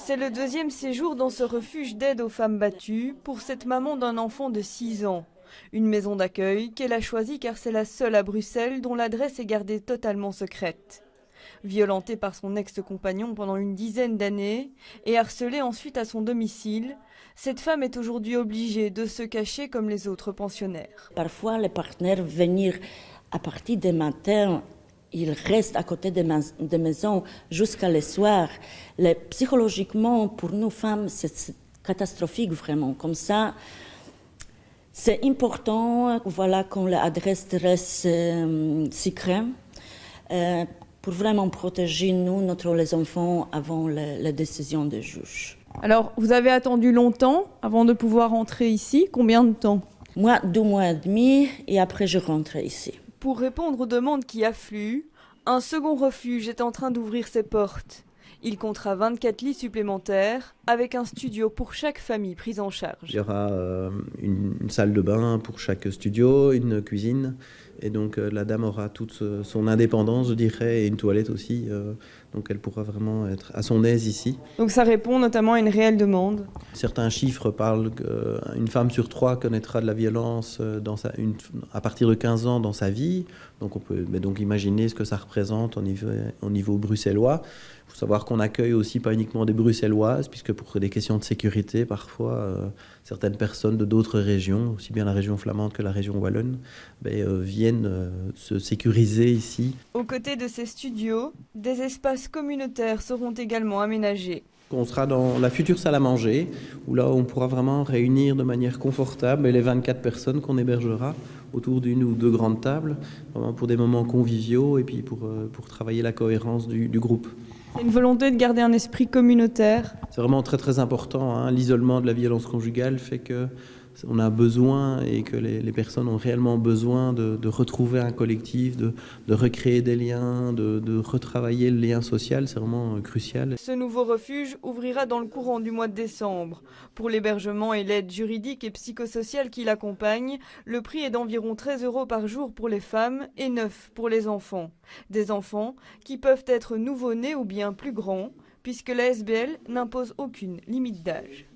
C'est le deuxième séjour dans ce refuge d'aide aux femmes battues pour cette maman d'un enfant de 6 ans. Une maison d'accueil qu'elle a choisie car c'est la seule à Bruxelles dont l'adresse est gardée totalement secrète. Violentée par son ex-compagnon pendant une dizaine d'années et harcelée ensuite à son domicile, cette femme est aujourd'hui obligée de se cacher comme les autres pensionnaires. Parfois, les partenaires viennent à partir des matins. Ils restent à côté des maisons jusqu'à le soir. Psychologiquement, pour nous femmes, c'est catastrophique vraiment. Comme ça, c'est important qu'on l'adresse reste secret pour vraiment protéger nous, les enfants, avant la décision des juges. Alors, vous avez attendu longtemps avant de pouvoir entrer ici. Combien de temps? Moi, 2 mois et demi, et après je rentre ici. Pour répondre aux demandes qui affluent, un second refuge est en train d'ouvrir ses portes. Il comptera 24 lits supplémentaires avec un studio pour chaque famille prise en charge. Il y aura une salle de bain pour chaque studio, une cuisine. Et donc la dame aura toute son indépendance, je dirais, et une toilette aussi. Donc elle pourra vraiment être à son aise ici. Donc ça répond notamment à une réelle demande. Certains chiffres parlent qu'une femme sur 3 connaîtra de la violence à partir de 15 ans dans sa vie. Donc on peut donc imaginer ce que ça représente au niveau bruxellois. Il faut savoir qu'on accueille aussi pas uniquement des bruxelloises, puisque pour des questions de sécurité, parfois certaines personnes de d'autres régions, aussi bien la région flamande que la région wallonne, viennent se sécuriser ici. Aux côtés de ces studios, des espaces communautaires seront également aménagés. On sera dans la future salle à manger, où là on pourra vraiment réunir de manière confortable les 24 personnes qu'on hébergera autour d'une ou deux grandes tables, vraiment pour des moments conviviaux et puis pour travailler la cohérence du groupe. C'est une volonté de garder un esprit communautaire. C'est vraiment très très important, hein. L'isolement de la violence conjugale fait qu'on a besoin et que les personnes ont réellement besoin de retrouver un collectif, de recréer des liens, de retravailler le lien social, c'est vraiment crucial. Ce nouveau refuge ouvrira dans le courant du mois de décembre. Pour l'hébergement et l'aide juridique et psychosociale qui l'accompagne, le prix est d'environ 13 € par jour pour les femmes et 9 pour les enfants. Des enfants qui peuvent être nouveau-nés ou bien plus grands, puisque la SBL n'impose aucune limite d'âge.